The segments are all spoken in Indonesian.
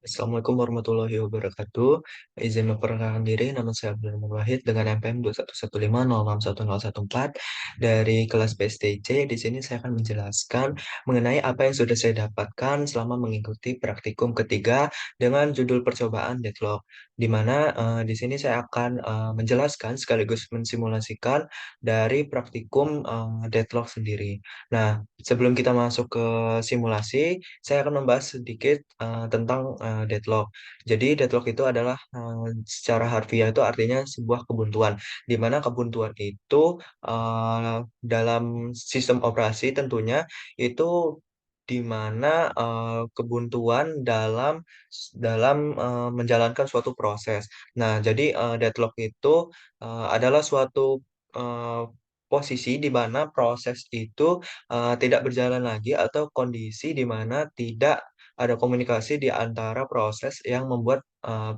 Assalamualaikum warahmatullahi wabarakatuh. Izin memperkenalkan diri, nama saya Abdul Rahman Wahid dengan NPM 211506114 dari kelas PSTC. Di sini saya akan menjelaskan mengenai apa yang sudah saya dapatkan selama mengikuti praktikum ketiga dengan judul percobaan deadlock. Di mana di sini saya akan menjelaskan sekaligus mensimulasikan dari praktikum deadlock sendiri. Nah, sebelum kita masuk ke simulasi, saya akan membahas sedikit tentang deadlock. Jadi deadlock itu adalah secara harfiah itu artinya sebuah kebuntuan, di mana kebuntuan itu dalam sistem operasi tentunya itu di mana kebuntuan dalam menjalankan suatu proses. Nah, jadi deadlock itu adalah suatu eh, posisi di mana proses itu tidak berjalan lagi atau kondisi di mana tidak ada komunikasi di antara proses yang membuat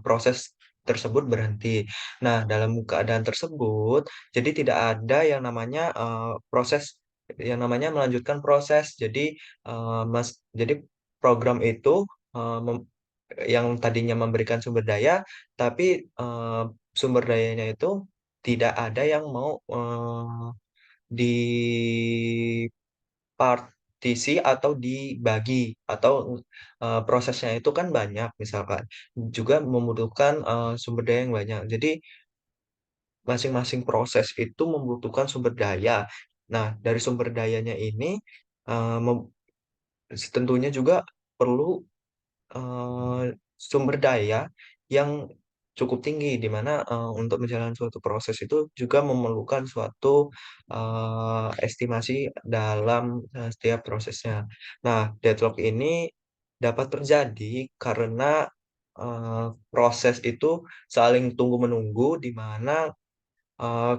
proses tersebut berhenti. Nah, dalam keadaan tersebut, jadi tidak ada yang namanya proses yang namanya melanjutkan proses. Jadi program itu eh, mem- yang tadinya memberikan sumber daya, tapi sumber dayanya itu tidak ada yang mau dipartisi atau dibagi atau prosesnya itu kan banyak misalkan juga membutuhkan sumber daya yang banyak. Jadi masing-masing proses itu membutuhkan sumber daya. Nah, dari sumber dayanya ini eh, mem- tentunya juga perlu sumber daya yang cukup tinggi, di mana untuk menjalankan suatu proses itu juga memerlukan suatu estimasi dalam setiap prosesnya. Nah, deadlock ini dapat terjadi karena proses itu saling tunggu-menunggu, di mana eh,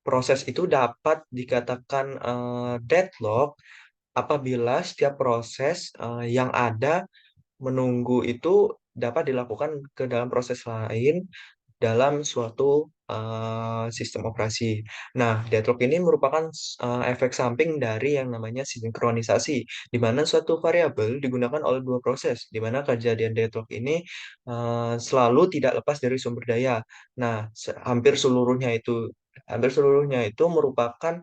proses itu dapat dikatakan deadlock apabila setiap proses yang ada menunggu itu dapat dilakukan ke dalam proses lain dalam suatu sistem operasi. Nah, deadlock ini merupakan efek samping dari yang namanya sinkronisasi, di mana suatu variabel digunakan oleh dua proses, di mana kejadian deadlock ini selalu tidak lepas dari sumber daya. Nah, hampir seluruhnya itu merupakan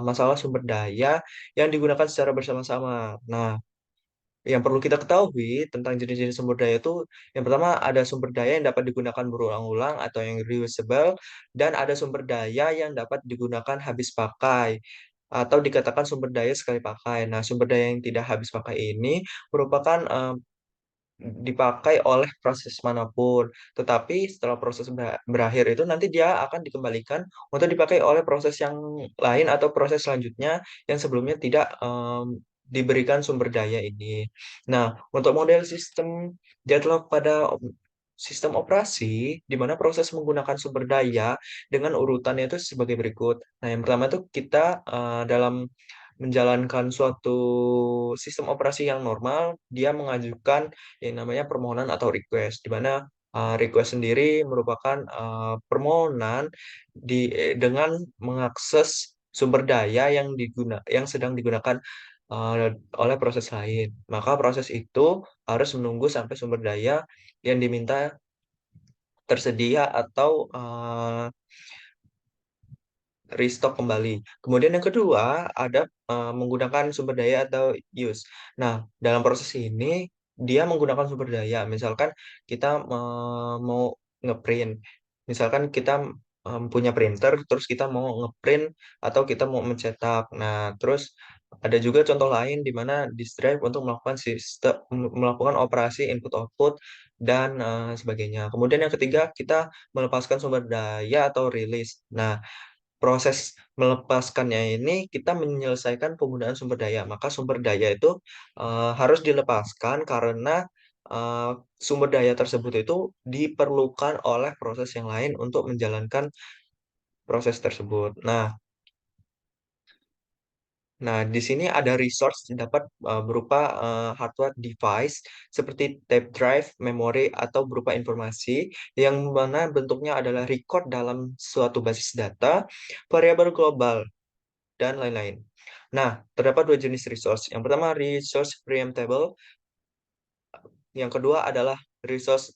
masalah sumber daya yang digunakan secara bersama-sama. Nah, yang perlu kita ketahui tentang jenis-jenis sumber daya itu, yang pertama ada sumber daya yang dapat digunakan berulang-ulang atau yang reusable, dan ada sumber daya yang dapat digunakan habis pakai atau dikatakan sumber daya sekali pakai. Nah, sumber daya yang tidak habis pakai ini merupakan dipakai oleh proses manapun, tetapi setelah proses berakhir itu nanti dia akan dikembalikan untuk dipakai oleh proses yang lain atau proses selanjutnya yang sebelumnya tidak diberikan sumber daya ini. Nah, untuk model sistem deadlock pada sistem operasi, di mana proses menggunakan sumber daya dengan urutannya itu sebagai berikut. Nah, yang pertama itu kita dalam menjalankan suatu sistem operasi yang normal, dia mengajukan yang namanya permohonan atau request, di mana request sendiri merupakan permohonan dengan mengakses sumber daya yang sedang digunakan oleh proses lain. Maka proses itu harus menunggu sampai sumber daya yang diminta tersedia atau restock kembali. Kemudian yang kedua ada menggunakan sumber daya atau use. Nah, dalam proses ini dia menggunakan sumber daya. Misalkan kita mau ngeprint, misalkan kita punya printer, terus kita mau ngeprint atau kita mau mencetak. Nah, terus ada juga contoh lain di mana disk drive untuk melakukan operasi input output dan sebagainya. Kemudian yang ketiga kita melepaskan sumber daya atau release. Nah, proses melepaskannya ini kita menyelesaikan penggunaan sumber daya. Maka sumber daya itu harus dilepaskan karena eh, sumber daya tersebut itu diperlukan oleh proses yang lain untuk menjalankan proses tersebut. Nah, di sini ada resource dapat berupa hardware device seperti tape drive, memori, atau berupa informasi yang mana bentuknya adalah record dalam suatu basis data, variabel global, dan lain-lain. Nah, terdapat dua jenis resource. Yang pertama, resource preemptible Yang kedua adalah resource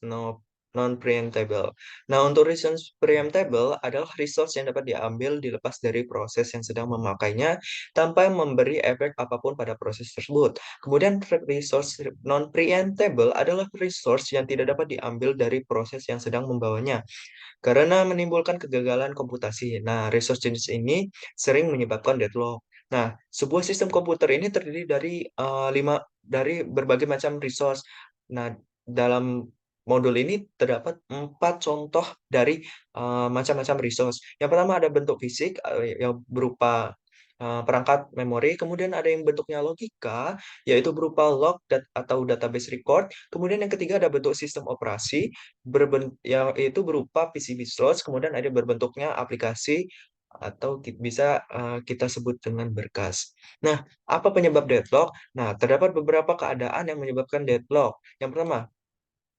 non-preemptible. Nah, untuk resource preemptible adalah resource yang dapat diambil dilepas dari proses yang sedang memakainya tanpa memberi efek apapun pada proses tersebut. Kemudian resource non-preemptible adalah resource yang tidak dapat diambil dari proses yang sedang membawanya karena menimbulkan kegagalan komputasi. Nah, resource jenis ini sering menyebabkan deadlock. Nah, sebuah sistem komputer ini terdiri dari berbagai macam resource. Nah, dalam modul ini terdapat 4 contoh dari macam-macam resource. Yang pertama ada bentuk fisik yang berupa perangkat memori, kemudian ada yang bentuknya logika, yaitu berupa log atau database record. Kemudian yang ketiga ada bentuk sistem operasi, yang itu berupa PCB slots, kemudian ada berbentuknya aplikasi atau bisa kita sebut dengan berkas. Nah, apa penyebab deadlock? Nah, terdapat beberapa keadaan yang menyebabkan deadlock. Yang pertama,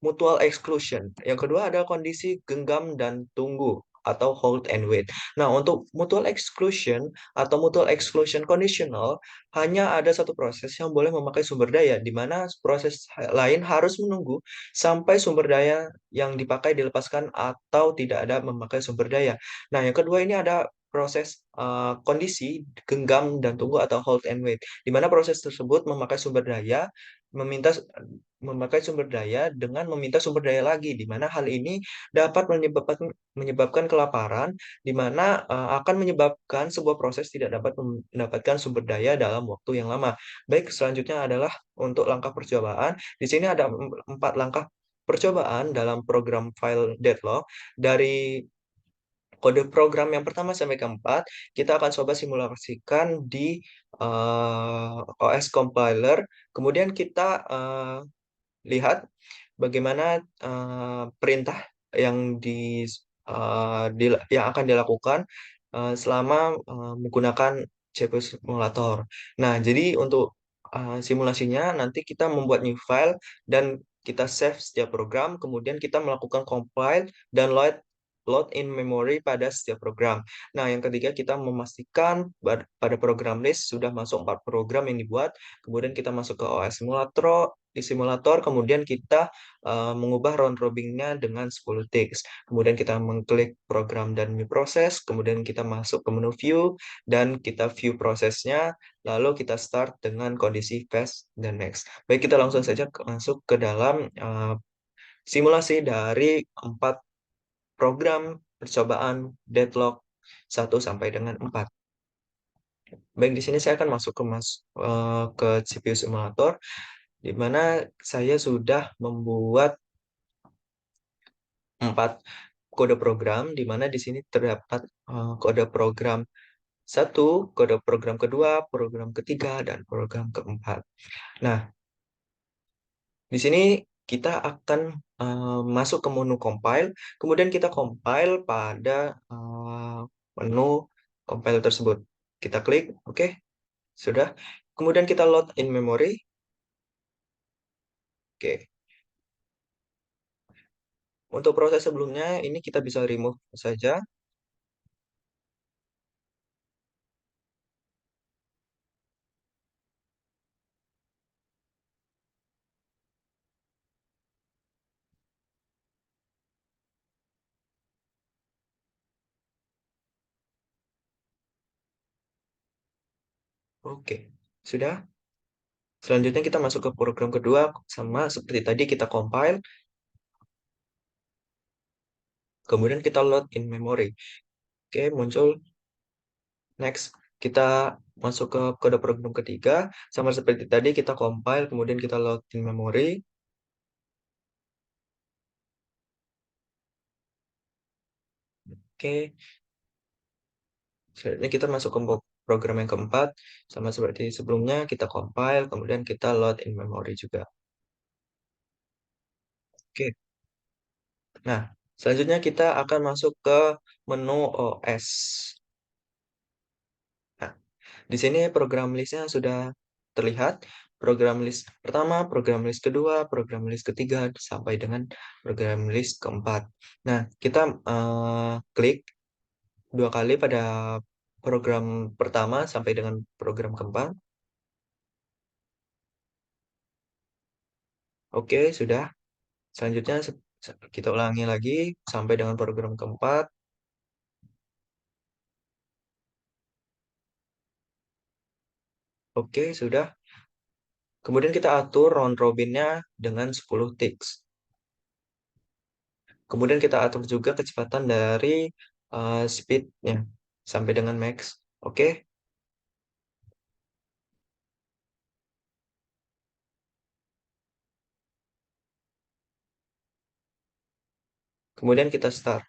mutual exclusion. Yang kedua ada kondisi genggam dan tunggu atau hold and wait. Nah, untuk mutual exclusion atau mutual exclusion conditional hanya ada satu proses yang boleh memakai sumber daya, di mana proses lain harus menunggu sampai sumber daya yang dipakai dilepaskan atau tidak ada memakai sumber daya. Nah, yang kedua ini ada proses kondisi genggam dan tunggu atau hold and wait, di mana proses tersebut meminta memakai sumber daya dengan meminta sumber daya lagi, di mana hal ini dapat menyebabkan kelaparan, di mana akan menyebabkan sebuah proses tidak dapat mendapatkan sumber daya dalam waktu yang lama. Baik, selanjutnya adalah untuk langkah percobaan. Di sini ada 4 langkah percobaan dalam program file deadlock. Dari kode program yang pertama sampai keempat, kita akan coba simulasikan di OS compiler. Kemudian kita lihat bagaimana perintah yang yang akan dilakukan selama menggunakan CPU simulator. Nah, jadi untuk simulasinya nanti kita membuat new file dan kita save setiap program, kemudian kita melakukan compile dan load in memory pada setiap program. Nah, yang ketiga kita memastikan pada program list sudah masuk 4 program yang dibuat, kemudian kita masuk ke OS simulator, kemudian kita mengubah round robin-nya dengan 10 ticks. Kemudian kita mengklik program dan new process, kemudian kita masuk ke menu view dan kita view prosesnya, lalu kita start dengan kondisi fast dan next. Baik, kita langsung saja masuk ke dalam simulasi dari 4 program percobaan deadlock 1 sampai dengan 4. Baik, di sini saya akan masuk ke CPU simulator, di mana saya sudah membuat 4 kode program, di mana di sini terdapat kode program 1, kode program kedua, program ketiga, dan program keempat. Nah, di sini kita akan masuk ke menu compile, kemudian kita compile pada menu compile tersebut. Kita klik, oke, sudah. Kemudian kita load in memory, oke. Untuk proses sebelumnya, ini kita bisa remove saja. Oke, sudah. Selanjutnya kita masuk ke program kedua, sama seperti tadi kita compile, kemudian kita load in memory. Oke, muncul next. Kita masuk ke kode program ketiga, sama seperti tadi kita compile, kemudian kita load in memory. Oke, selanjutnya kita masuk ke program yang keempat, sama seperti sebelumnya kita compile, kemudian kita load in memory juga. Oke, nah selanjutnya kita akan masuk ke menu OS. Nah, di sini program listnya sudah terlihat. Program list pertama, program list kedua, program list ketiga, sampai dengan program list keempat. Nah, kita klik 2 kali pada program pertama sampai dengan program keempat. Oke, sudah. Selanjutnya kita ulangi lagi sampai dengan program keempat. Oke, sudah. Kemudian kita atur round robinnya dengan 10 ticks. Kemudian kita atur juga kecepatan dari speednya sampai dengan max. Oke, kemudian kita start.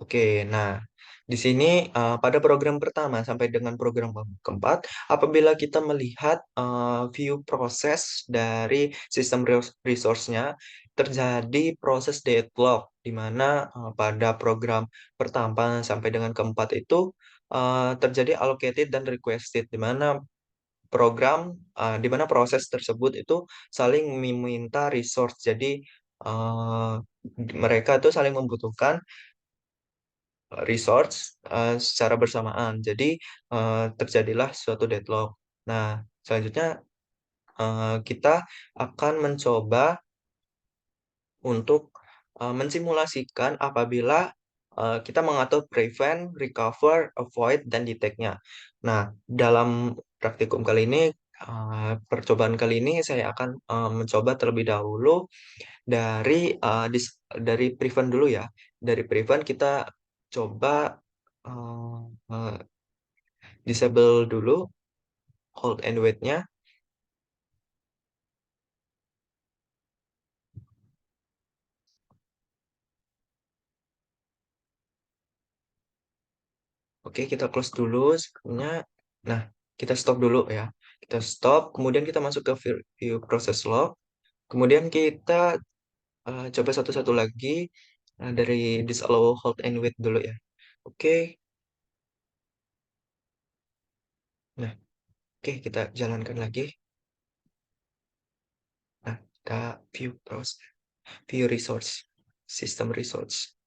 Oke, nah di sini pada program pertama sampai dengan program keempat, apabila kita melihat view proses dari sistem resource-nya, terjadi proses deadlock, di mana pada program pertama sampai dengan keempat itu terjadi allocated dan requested, di mana proses tersebut itu saling meminta resource. Jadi eh, mereka itu saling membutuhkan resource secara bersamaan. Jadi terjadilah suatu deadlock. Nah, selanjutnya kita akan mencoba untuk mensimulasikan apabila kita mengatur prevent, recover, avoid, dan detect-nya. Nah, dalam praktikum kali ini, percobaan kali ini saya akan mencoba terlebih dahulu dari prevent dulu ya. Dari prevent kita coba uh, uh, disable dulu hold and wait-nya. Oke, kita close dulu sebenarnya. Nah, kita stop dulu ya. Kita stop, kemudian kita masuk ke view process log. Kemudian kita coba satu-satu lagi dari disallow hold and wait dulu ya. Oke, nah, oke kita jalankan lagi. Nah, kita view resource, system resource.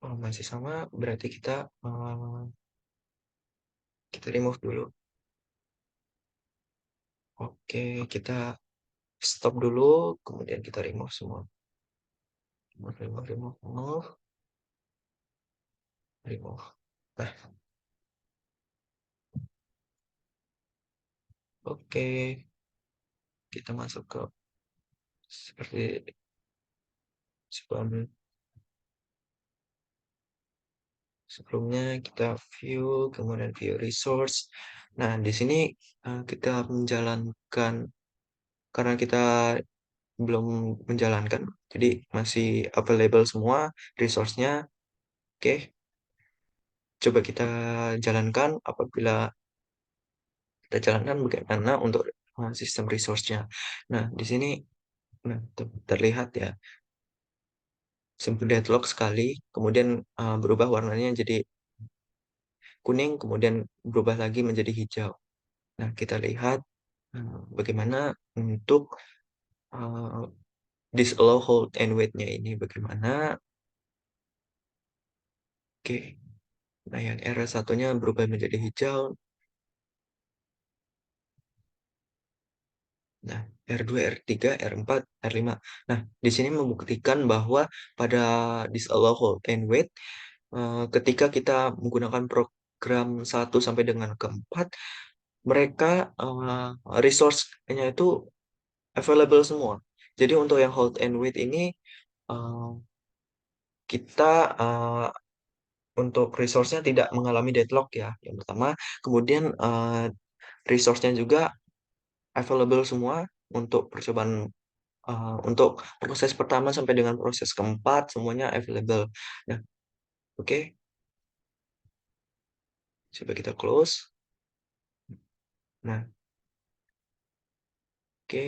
Oh, masih sama, berarti kita remove dulu. Oke, kita stop dulu, kemudian kita remove semua. Remove, remove, remove, remove, remove. Nah, oke, kita masuk ke seperti sebelum sebelumnya kita view, kemudian view resource. Nah, di sini kita menjalankan karena kita belum menjalankan, jadi masih available semua resource-nya. Oke, coba kita jalankan. Apabila kita jalankan bagaimana untuk sistem resource-nya. Nah, di sini terlihat ya, sempat deadlock sekali, kemudian berubah warnanya jadi kuning, kemudian berubah lagi menjadi hijau. Nah, kita lihat bagaimana untuk uh, disallow hold and wait-nya ini bagaimana. Oke, nah yang r satunya berubah menjadi hijau. Nah, R2, R3, R4, R5. Nah, di sini membuktikan bahwa pada disallow hold and wait, ketika kita menggunakan program satu sampai dengan keempat, mereka resource-nya itu available semua. Jadi untuk yang hold and wait ini, eh, kita untuk resource-nya tidak mengalami deadlock ya, yang pertama. Kemudian resource-nya juga available semua untuk percobaan untuk proses pertama sampai dengan proses keempat semuanya available. Nah, oke, coba kita close. Nah, oke,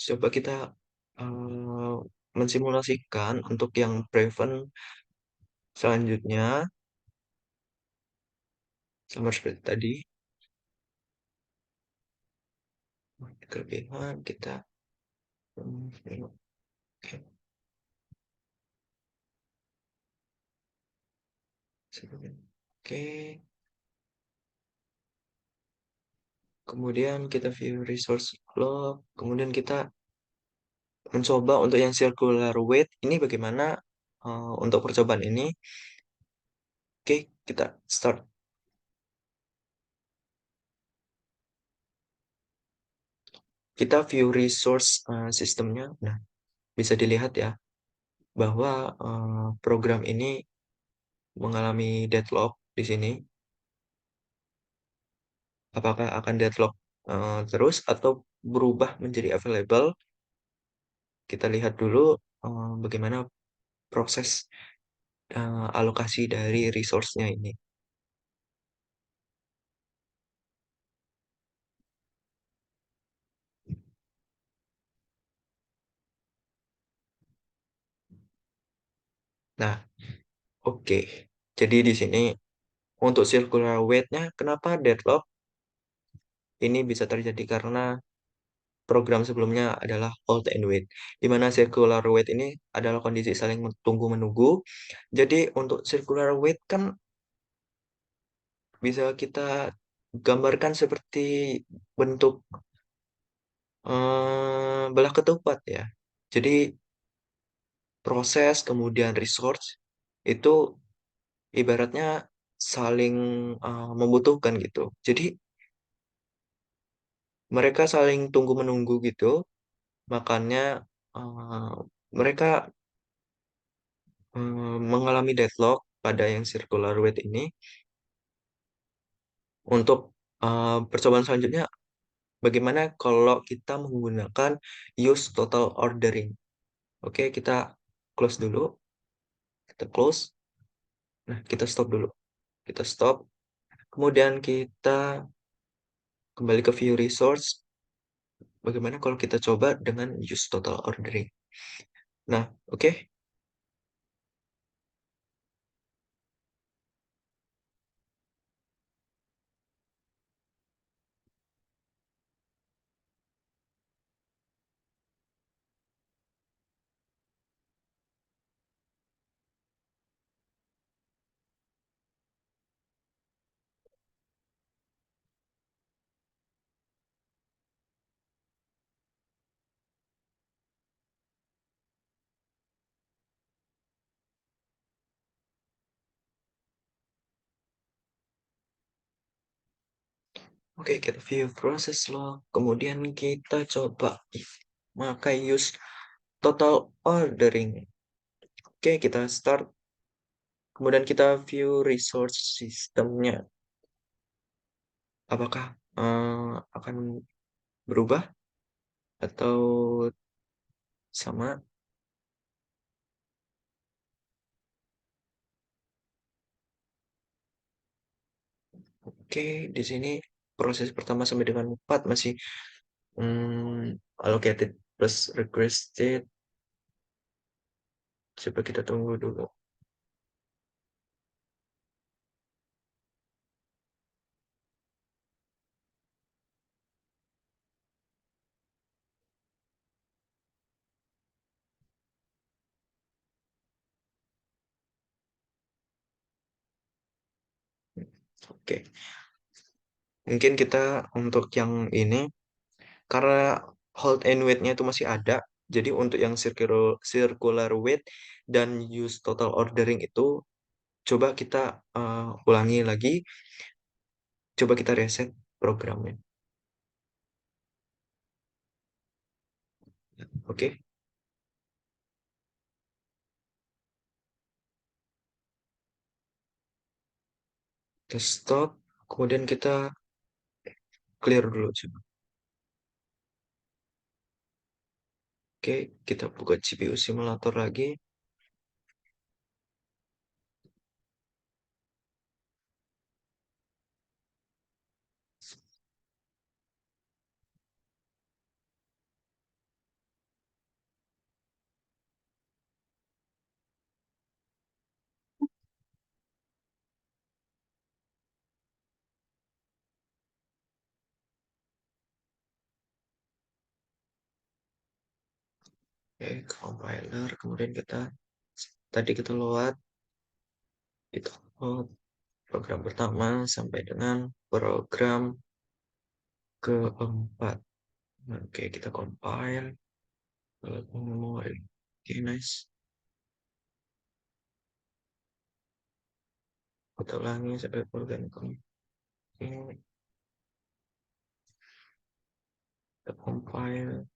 coba kita eh, mensimulasikan untuk yang prevent selanjutnya sama seperti tadi. Kelebihan kita. Oke. Oke, kemudian kita view resource log, kemudian kita mencoba untuk yang circular weight ini bagaimana untuk percobaan ini. Oke, kita start. Kita view resource sistemnya. Nah, bisa dilihat ya bahwa program ini mengalami deadlock di sini. Apakah akan deadlock terus atau berubah menjadi available? Kita lihat dulu bagaimana proses alokasi dari resource-nya ini. Nah, oke. Jadi di sini untuk circular weight-nya kenapa deadlock? Ini bisa terjadi karena program sebelumnya adalah hold and wait, di mana circular wait ini adalah kondisi saling tunggu-menunggu. Jadi untuk circular wait kan bisa kita gambarkan seperti bentuk belah ketupat ya. Jadi proses kemudian resource itu ibaratnya saling membutuhkan gitu. Jadi mereka saling tunggu-menunggu gitu, makanya eh, mereka mengalami deadlock pada yang circular weight ini. Untuk percobaan selanjutnya, bagaimana kalau kita menggunakan use total ordering? Oke, kita close dulu. Kita close. Nah, kita stop dulu. Kita stop. Kemudian kita kembali ke view resource. Bagaimana kalau kita coba dengan use total ordering? Nah, oke. Oke, kita view proses log. Kemudian kita coba pakai use total ordering. Oke, kita start. Kemudian kita view resource sistemnya. Apakah akan berubah atau sama? Oke, di sini proses pertama sampai dengan 4 masih allocated plus requested. Coba kita tunggu dulu. Oke, mungkin kita untuk yang ini karena hold and wait-nya itu masih ada. Jadi untuk yang circular wait dan use total ordering itu coba kita ulangi lagi. Coba kita reset programnya. Oke, kita stop. Kemudian kita clear dulu coba. Oke, kita buka GPU simulator lagi. Oke, ke compiler, kemudian tadi kita load itu program pertama sampai dengan program keempat. Oke, kita compile ke memori. Oke, nice. Kita ulangi sampai program keempat. Oke, kita compile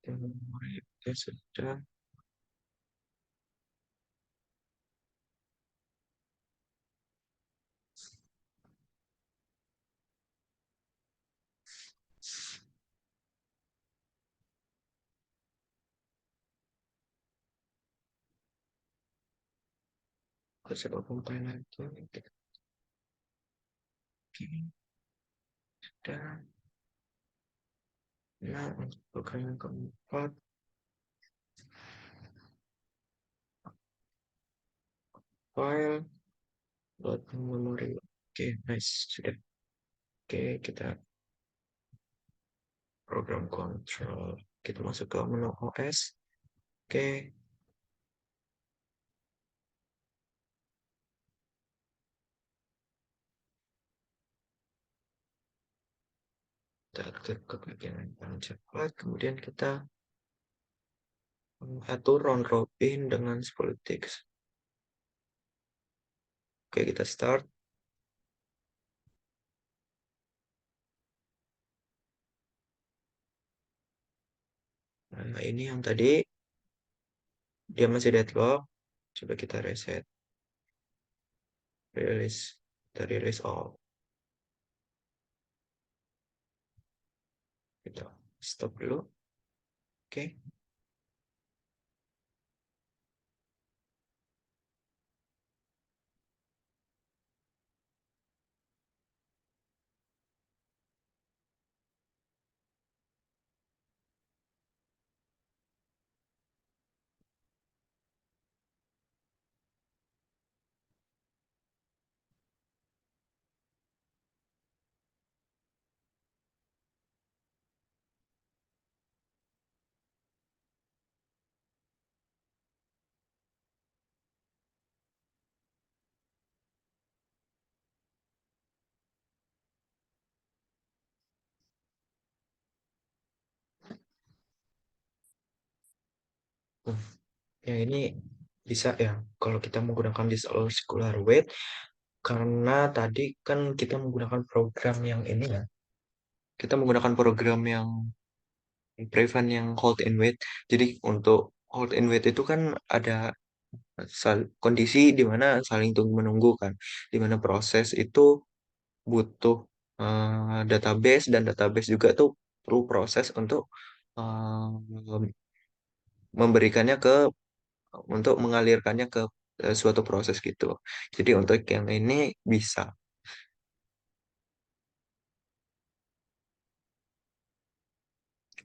ke memori. Oke, sudah. Kita coba compile lagi. Oke, sudah. Nah, untuk program yang keempat, file, load memori. Oke, nice. Sudah. Oke, kita program control. Kita masuk ke menu OS. Oke, kita klik ke bagian yang paling cepat. Kemudian kita atur round robin dengan 10 detik. Oke, kita start. Nah, ini yang tadi dia masih deadlock. Coba kita reset. Release. Kita release all. Kita stop dulu. Oke. Hmm, yang ini bisa ya kalau kita menggunakan disallow singular wait karena tadi kan kita menggunakan program yang ini ya. Kita menggunakan program yang prevent yang hold and wait. Jadi untuk hold and wait itu kan ada kondisi di mana saling tunggu menunggu kan, di mana proses itu butuh database dan database juga tuh perlu proses untuk eh, memberikannya untuk mengalirkannya ke suatu proses gitu. Jadi untuk yang ini bisa.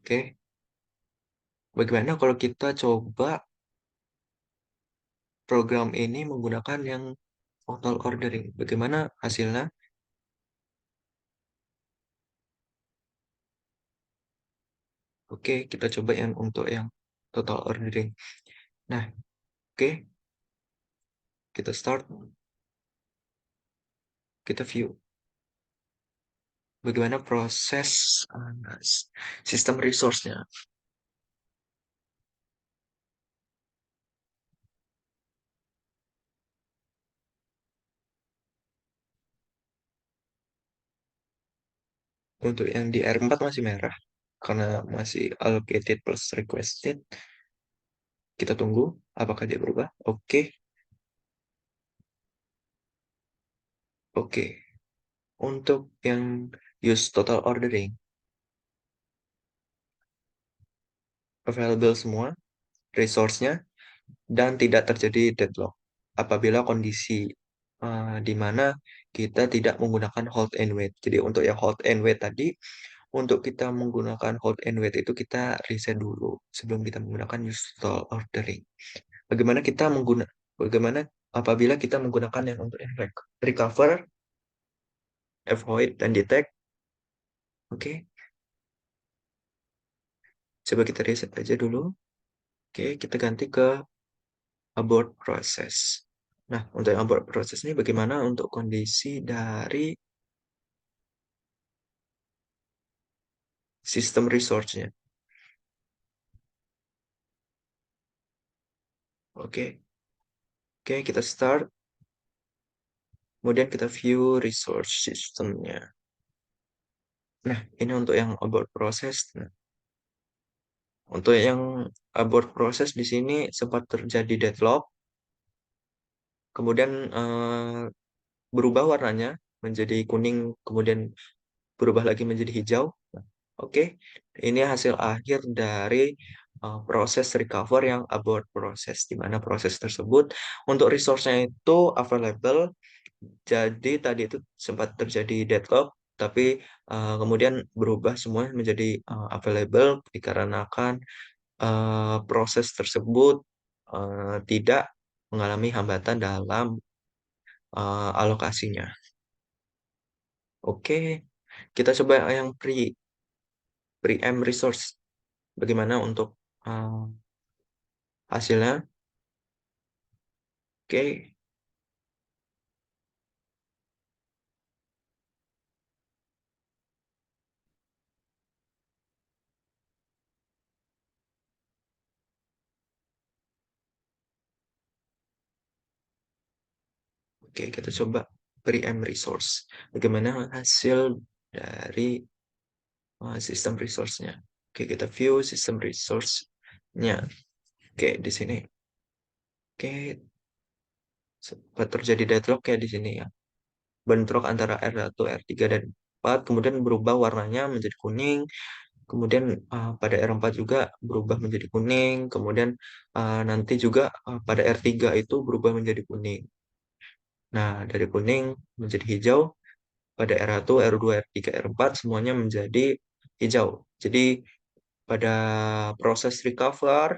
Oke, bagaimana kalau kita coba program ini menggunakan yang total ordering? Bagaimana hasilnya? Oke, kita coba yang untuk yang total ordering. Nah, oke, kita start, kita view. Bagaimana proses sistem resource-nya. Untuk yang di R4 masih merah, karena masih allocated plus requested. Kita tunggu, apakah dia berubah? Oke, oke. Untuk yang use total ordering, available semua, resource-nya, dan tidak terjadi deadlock. Apabila kondisi di mana kita tidak menggunakan hold and wait. Jadi untuk yang hold and wait tadi, untuk kita menggunakan hold and wait itu kita reset dulu sebelum kita menggunakan use total ordering. Bagaimana kita menggunakan, bagaimana apabila kita menggunakan yang untuk yang recover, avoid, dan detect. Oke, Coba kita reset aja dulu. Oke, kita ganti ke abort proses. Nah, untuk yang abort proses ini bagaimana untuk kondisi dari sistem resource-nya. Oke, oke kita start. Kemudian kita view resource system-nya. Nah, ini untuk yang abort proses. Nah, untuk yang abort proses di sini sempat terjadi deadlock, kemudian berubah warnanya menjadi kuning, kemudian berubah lagi menjadi hijau. Nah, oke, ini hasil akhir dari proses recover yang abort proses, di mana proses tersebut untuk resource-nya itu available. Jadi tadi itu sempat terjadi deadlock, tapi kemudian berubah semua menjadi available dikarenakan proses tersebut tidak mengalami hambatan dalam alokasinya. Oke, kita coba yang preempt resource. Bagaimana untuk uh, hasilnya? Oke, oke, kita coba preempt resource. Bagaimana hasil dari sistem resource-nya? Oke, kita view sistem resource-nya. Oke, di sini. Oke, sempat terjadi deadlock ya di sini ya. Bentrok antara R1, R3, dan 4, kemudian berubah warnanya menjadi kuning, kemudian pada R4 juga berubah menjadi kuning, kemudian nanti juga pada R3 itu berubah menjadi kuning. Nah, dari kuning menjadi hijau, pada R1, R2, R3, R4 semuanya menjadi hijau. Jadi pada proses recover,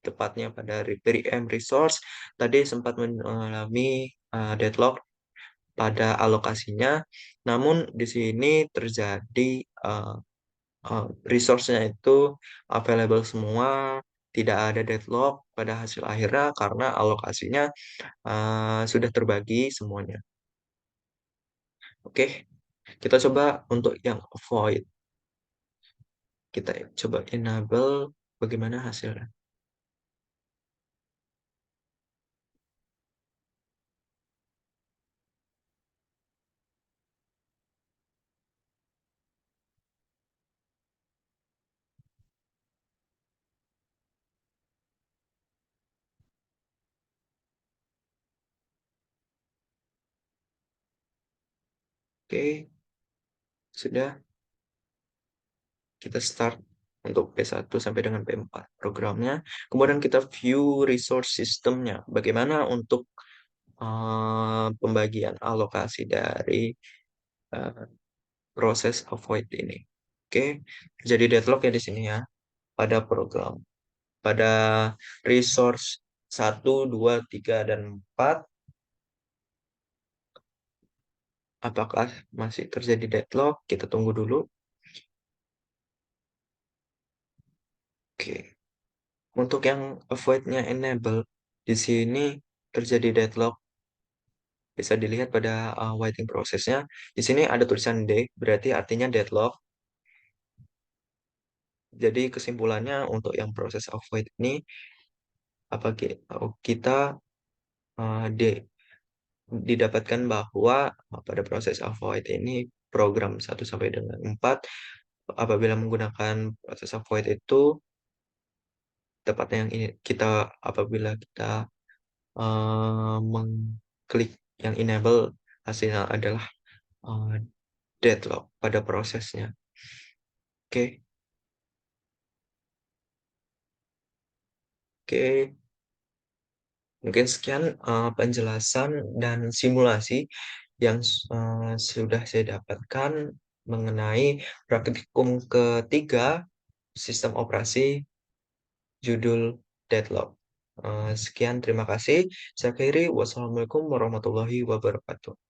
tepatnya pada preempt resource, tadi sempat mengalami deadlock pada alokasinya, namun di sini terjadi uh, resource-nya itu available semua, tidak ada deadlock pada hasil akhirnya karena alokasinya sudah terbagi semuanya. Oke, kita coba untuk yang avoid. Kita coba enable bagaimana hasilnya. Oke, sudah kita start untuk P1 sampai dengan P4 programnya. Kemudian kita view resource systemnya. Bagaimana untuk pembagian alokasi dari uh, proses avoid ini. Oke, jadi deadlock ya di sini ya pada program. Pada resource 1, 2, 3, dan 4, apakah masih terjadi deadlock? Kita tunggu dulu. Oke, untuk yang avoid-nya enable, di sini terjadi deadlock. Bisa dilihat pada waiting prosesnya. Di sini ada tulisan D, berarti artinya deadlock. Jadi kesimpulannya untuk yang proses avoid ini, kita didapatkan bahwa pada proses avoid ini program 1 sampai dengan 4 apabila menggunakan proses avoid itu tepatnya yang ini kita apabila kita mengklik yang enable, hasilnya adalah uh, deadlock pada prosesnya. Oke, oke. Mungkin sekian penjelasan dan simulasi yang sudah saya dapatkan mengenai praktikum ketiga sistem operasi judul Deadlock. Sekian, terima kasih. Saya akhiri. Wassalamualaikum warahmatullahi wabarakatuh.